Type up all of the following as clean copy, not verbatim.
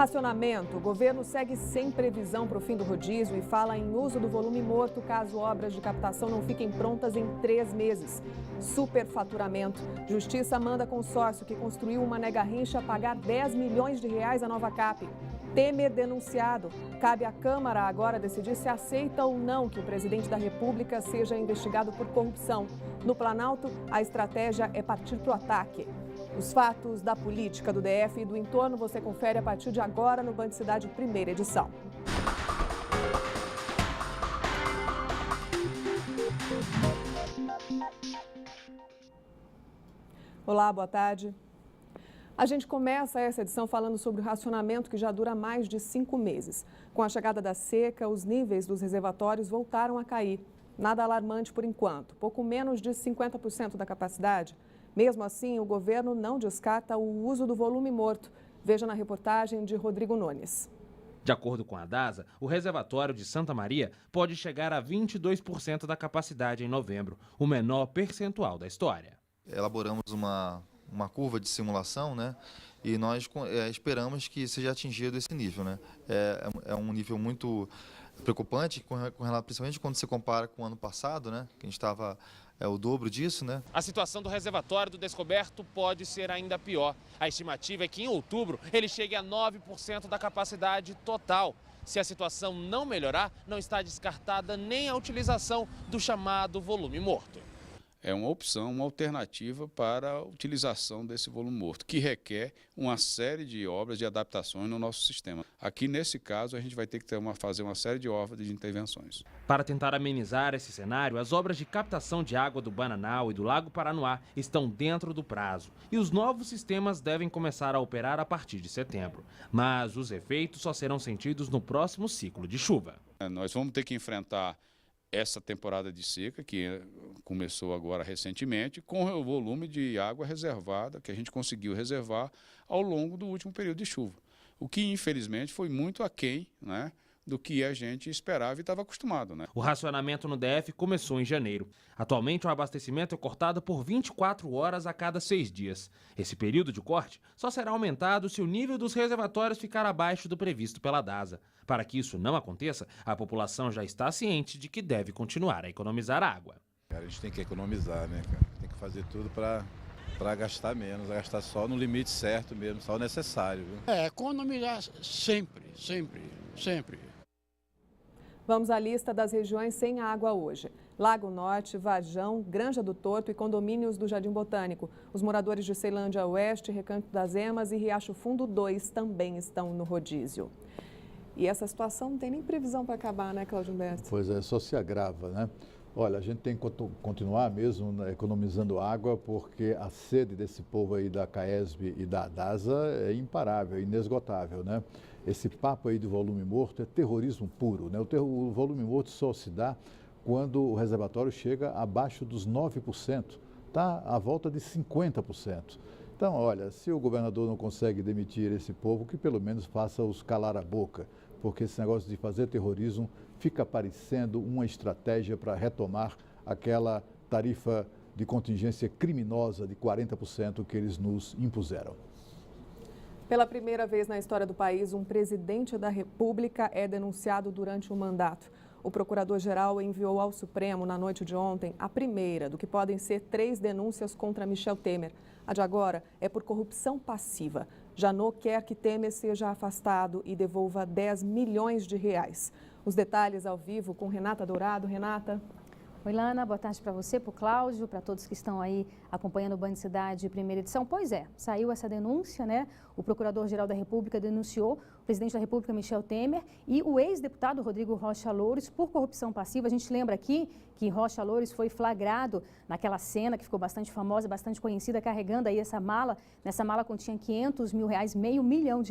Racionamento. O governo segue sem previsão para o fim do rodízio e fala em uso do volume morto caso obras de captação não fiquem prontas em 3 meses. Superfaturamento. Justiça manda consórcio que construiu uma nega-rincha pagar 10 milhões de reais à Nova Cap. Temer denunciado. Cabe à Câmara agora decidir se aceita ou não que o presidente da República seja investigado por corrupção. No Planalto, a estratégia é partir para o ataque. Os fatos da política do DF e do entorno você confere a partir de agora no Band Cidade, primeira edição. Olá, boa tarde. A gente começa essa edição falando sobre o racionamento que já dura mais de 5 meses. Com a chegada da seca, os níveis dos reservatórios voltaram a cair. Nada alarmante por enquanto, pouco menos de 50% da capacidade. Mesmo assim, o governo não descarta o uso do volume morto. Veja na reportagem de Rodrigo Nunes. De acordo com a DASA, o reservatório de Santa Maria pode chegar a 22% da capacidade em novembro, o menor percentual da história. Elaboramos uma curva de simulação, né? E nós esperamos que seja atingido esse nível, né? É um nível muito preocupante, principalmente quando se compara com o ano passado, né? Que a gente estava o dobro disso, né? A situação do reservatório do Descoberto pode ser ainda pior. A estimativa é que em outubro ele chegue a 9% da capacidade total. Se a situação não melhorar, não está descartada nem a utilização do chamado volume morto. É uma opção, uma alternativa para a utilização desse volume morto, que requer uma série de obras de adaptações no nosso sistema. Aqui, nesse caso, a gente vai ter que fazer uma série de obras de intervenções. Para tentar amenizar esse cenário, as obras de captação de água do Bananal e do Lago Paranoá estão dentro do prazo e os novos sistemas devem começar a operar a partir de setembro. Mas os efeitos só serão sentidos no próximo ciclo de chuva. Nós vamos ter que enfrentar essa temporada de seca, que começou agora recentemente, com o volume de água reservada, que a gente conseguiu reservar ao longo do último período de chuva. O que, infelizmente, foi muito aquém, né, do que a gente esperava e estava acostumado, né? O racionamento no DF começou em janeiro. Atualmente, o abastecimento é cortado por 24 horas a cada 6 dias. Esse período de corte só será aumentado se o nível dos reservatórios ficar abaixo do previsto pela DASA. Para que isso não aconteça, a população já está ciente de que deve continuar a economizar água. A gente tem que economizar, né, cara? Tem que fazer tudo para gastar menos, gastar só no limite certo mesmo, só o necessário, viu? Economizar sempre, sempre, sempre. Vamos à lista das regiões sem água hoje. Lago Norte, Varjão, Granja do Torto e condomínios do Jardim Botânico. Os moradores de Ceilândia Oeste, Recanto das Emas e Riacho Fundo 2 também estão no rodízio. E essa situação não tem nem previsão para acabar, né, Cláudio Humberto? Pois é, só se agrava, né? Olha, a gente tem que continuar mesmo economizando água, porque a sede desse povo aí da CAESB e da DASA é imparável, inesgotável, né? Esse papo aí do volume morto é terrorismo puro, né? O volume morto só se dá quando o reservatório chega abaixo dos 9%, está à volta de 50%. Então, olha, se o governador não consegue demitir esse povo, que pelo menos faça-os calar a boca, porque esse negócio de fazer terrorismo fica parecendo uma estratégia para retomar aquela tarifa de contingência criminosa de 40% que eles nos impuseram. Pela primeira vez na história do país, um presidente da República é denunciado durante o mandato. O procurador-geral enviou ao Supremo, na noite de ontem, a primeira do que podem ser 3 denúncias contra Michel Temer. A de agora é por corrupção passiva. Janot quer que Temer seja afastado e devolva 10 milhões de reais. Os detalhes ao vivo com Renata Dourado. Renata. Oi, Lana, boa tarde para você, para o Cláudio, para todos que estão aí acompanhando o Band Cidade, primeira edição. Pois é, saiu essa denúncia, né? O Procurador-Geral da República denunciou o presidente da República, Michel Temer, e o ex-deputado Rodrigo Rocha Loures por corrupção passiva. A gente lembra aqui que Rocha Loures foi flagrado naquela cena que ficou bastante famosa, bastante conhecida, carregando aí essa mala. Nessa mala continha 500 mil reais, R$500 milhão.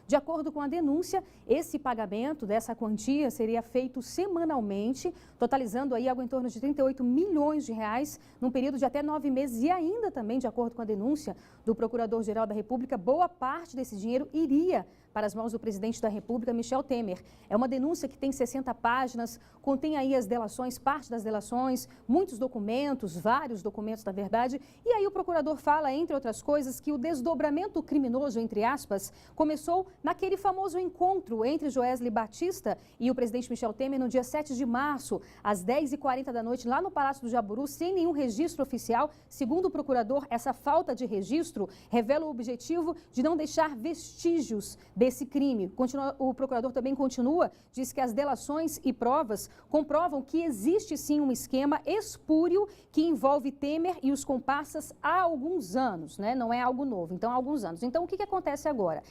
De acordo com a denúncia, esse pagamento dessa quantia seria feito semanalmente, totalizando aí algo em torno de 38 milhões de reais, num período de até 9 meses. E ainda também, de acordo com a denúncia do Procurador-Geral da República, boa parte desse dinheiro iria para as mãos do presidente da República, Michel Temer. É uma denúncia que tem 60 páginas, contém aí as delações, parte das delações, muitos documentos, vários documentos, na verdade. E aí o procurador fala, entre outras coisas, que o desdobramento criminoso, entre aspas, começou naquele famoso encontro entre Joesley Batista e o presidente Michel Temer no dia 7 de março, às 10h40 da noite, lá no Palácio do Jaburu, sem nenhum registro oficial. Segundo o procurador, essa falta de registro revela o objetivo de não deixar vestígios desse crime. O procurador também continua, diz que as delações e provas comprovam que existe sim um esquema espúrio que envolve Temer e os comparsas há alguns anos, né? Não é algo novo, então há alguns anos. Então o que acontece agora?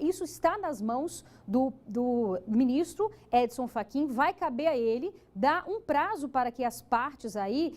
Isso está nas mãos do ministro Edson Fachin, vai caber a ele dar um prazo para que as partes aí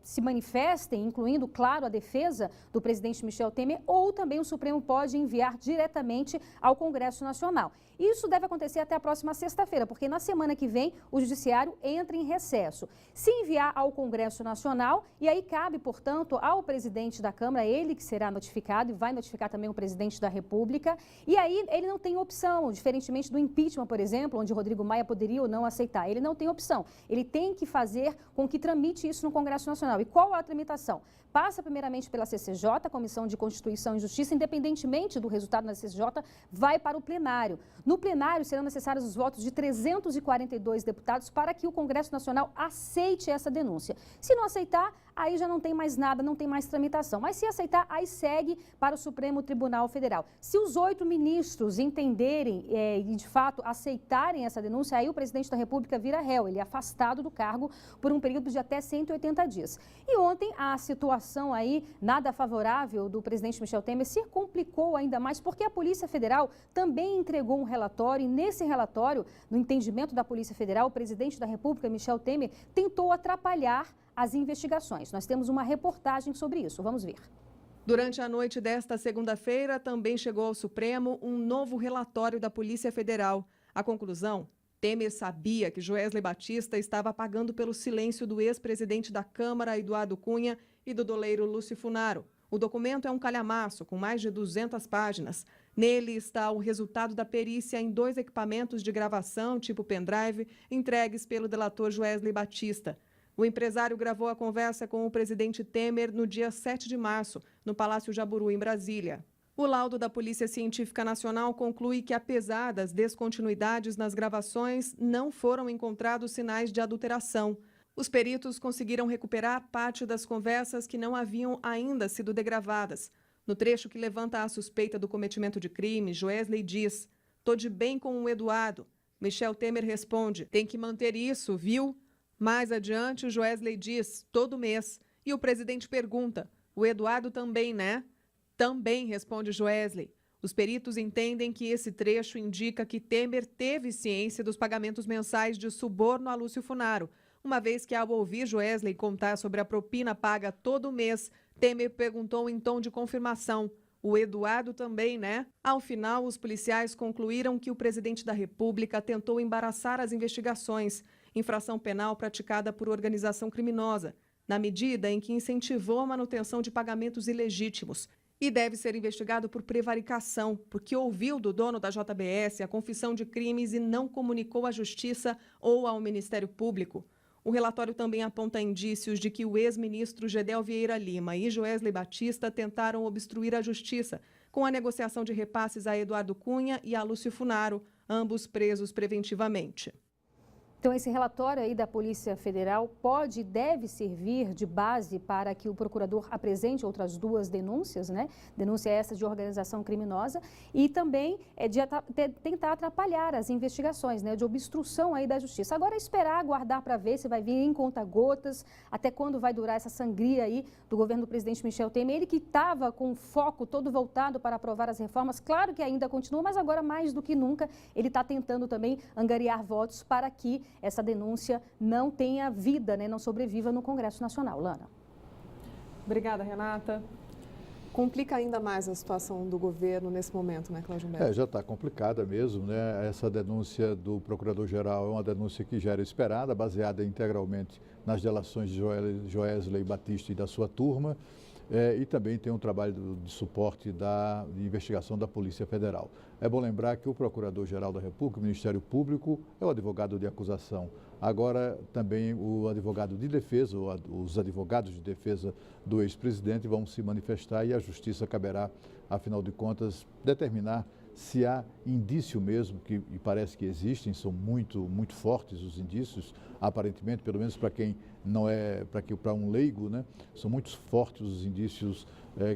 se manifestem, incluindo, claro, a defesa do presidente Michel Temer, ou também o Supremo pode enviar diretamente ao Congresso Nacional. Isso deve acontecer até a próxima sexta-feira, porque na semana que vem o Judiciário entra em recesso. Se enviar ao Congresso Nacional, e aí cabe, portanto, ao presidente da Câmara, ele que será notificado e vai notificar também o presidente da República, e aí ele não tem opção, diferentemente do impeachment, por exemplo, onde Rodrigo Maia poderia ou não aceitar. Ele não tem opção. Ele tem que fazer com que tramite isso no Congresso Nacional. E qual é a tramitação? Passa primeiramente pela CCJ, Comissão de Constituição e Justiça, independentemente do resultado da CCJ, vai para o plenário. No plenário serão necessários os votos de 342 deputados para que o Congresso Nacional aceite essa denúncia. Se não aceitar, aí já não tem mais nada, não tem mais tramitação. Mas se aceitar, aí segue para o Supremo Tribunal Federal. Se os 8 ministros entenderem e, de fato, aceitarem essa denúncia, aí o presidente da República vira réu. Ele é afastado do cargo por um período de até 180 dias. E ontem a situação aí, nada favorável do presidente Michel Temer, se complicou ainda mais porque a Polícia Federal também entregou um relatório e nesse relatório, no entendimento da Polícia Federal, o presidente da República, Michel Temer, tentou atrapalhar as investigações. Nós temos uma reportagem sobre isso. Vamos ver. Durante a noite desta segunda-feira, também chegou ao Supremo um novo relatório da Polícia Federal. A conclusão: Temer sabia que Joesley Batista estava pagando pelo silêncio do ex-presidente da Câmara, Eduardo Cunha, e do doleiro Lúcio Funaro. O documento é um calhamaço com mais de 200 páginas. Nele está o resultado da perícia em 2 equipamentos de gravação tipo pendrive entregues pelo delator Joesley Batista. O empresário gravou a conversa com o presidente Temer no dia 7 de março, no Palácio Jaburu, em Brasília. O laudo da Polícia Científica Nacional conclui que, apesar das descontinuidades nas gravações, não foram encontrados sinais de adulteração. Os peritos conseguiram recuperar parte das conversas que não haviam ainda sido degravadas. No trecho que levanta a suspeita do cometimento de crime, Joesley diz: "Tô de bem com o Eduardo." Michel Temer responde: "Tem que manter isso, viu?" Mais adiante, o Joesley diz: "Todo mês." E o presidente pergunta: "O Eduardo também, né?" "Também", responde Joesley. Os peritos entendem que esse trecho indica que Temer teve ciência dos pagamentos mensais de suborno a Lúcio Funaro, uma vez que, ao ouvir Joesley contar sobre a propina paga todo mês, Temer perguntou em tom de confirmação: "O Eduardo também, né?" Ao final, os policiais concluíram que o presidente da República tentou embaraçar as investigações, infração penal praticada por organização criminosa, na medida em que incentivou a manutenção de pagamentos ilegítimos. E deve ser investigado por prevaricação, porque ouviu do dono da JBS a confissão de crimes e não comunicou à Justiça ou ao Ministério Público. O relatório também aponta indícios de que o ex-ministro Gedel Vieira Lima e Joesley Batista tentaram obstruir a Justiça com a negociação de repasses a Eduardo Cunha e a Lúcio Funaro, ambos presos preventivamente. Então, esse relatório aí da Polícia Federal pode e deve servir de base para que o procurador apresente outras 2 denúncias, né? Denúncia essa de organização criminosa e também de tentar atrapalhar as investigações, né? De obstrução aí da justiça. Agora, esperar, aguardar para ver se vai vir em conta-gotas, até quando vai durar essa sangria aí do governo do presidente Michel Temer. Ele que estava com o foco todo voltado para aprovar as reformas, claro que ainda continua, mas agora mais do que nunca ele está tentando também angariar votos para que essa denúncia não tenha vida, né, não sobreviva no Congresso Nacional. Lana. Obrigada, Renata. Complica ainda mais a situação do governo nesse momento, né, Cláudio Humberto? Já está complicada mesmo, né? Essa denúncia do Procurador-Geral é uma denúncia que já era esperada, baseada integralmente nas delações de Joesley Batista e da sua turma. E também tem um trabalho de suporte de investigação da Polícia Federal. É bom lembrar que o Procurador-Geral da República, o Ministério Público, é o advogado de acusação. Agora, também o advogado de defesa, ou os advogados de defesa do ex-presidente vão se manifestar e a Justiça caberá, afinal de contas, determinar se há indício mesmo, e parece que existem, são muito fortes os indícios, aparentemente, pelo menos para quem não é, para um leigo, né? São muito fortes os indícios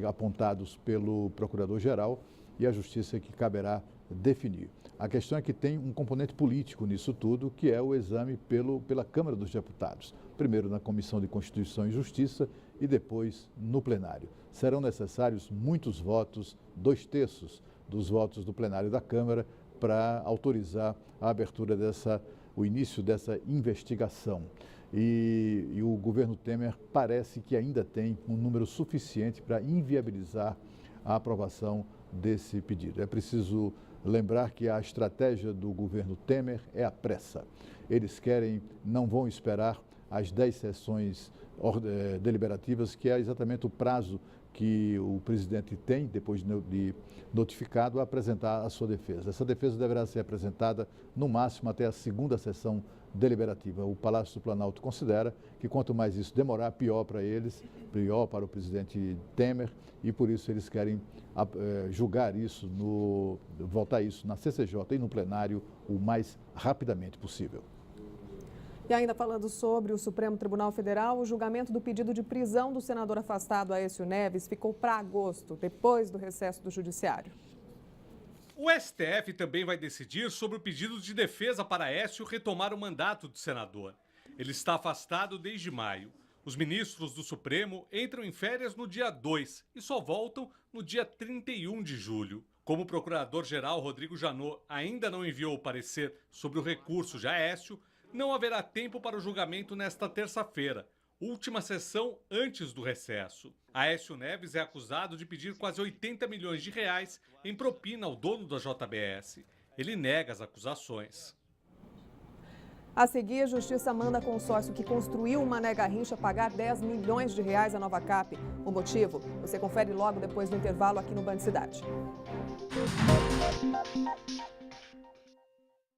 apontados pelo Procurador-Geral e a Justiça que caberá definir. A questão é que tem um componente político nisso tudo, que é o exame pela Câmara dos Deputados. Primeiro na Comissão de Constituição e Justiça e depois no plenário. Serão necessários muitos votos, 2/3 dos votos do plenário da Câmara, para autorizar a abertura o início dessa investigação. E o governo Temer parece que ainda tem um número suficiente para inviabilizar a aprovação desse pedido. É preciso lembrar que a estratégia do governo Temer é a pressa. Eles não vão esperar as 10 sessões deliberativas, que é exatamente o prazo que o presidente tem, depois de notificado, a apresentar a sua defesa. Essa defesa deverá ser apresentada, no máximo, até a segunda sessão deliberativa. O Palácio do Planalto considera que quanto mais isso demorar, pior para eles, pior para o presidente Temer, e por isso eles querem julgar isso, votar isso na CCJ e no plenário o mais rapidamente possível. E ainda falando sobre o Supremo Tribunal Federal, o julgamento do pedido de prisão do senador afastado Aécio Neves ficou para agosto, depois do recesso do Judiciário. O STF também vai decidir sobre o pedido de defesa para Aécio retomar o mandato do senador. Ele está afastado desde maio. Os ministros do Supremo entram em férias no dia 2 e só voltam no dia 31 de julho. Como o procurador-geral Rodrigo Janot ainda não enviou o parecer sobre o recurso de Aécio, não haverá tempo para o julgamento nesta terça-feira, última sessão antes do recesso. Aécio Neves é acusado de pedir quase 80 milhões de reais em propina ao dono da JBS. Ele nega as acusações. A seguir, a Justiça manda a consórcio que construiu o Mané Garrincha pagar 10 milhões de reais à Nova Cap. O motivo? Você confere logo depois do intervalo aqui no Band Cidade.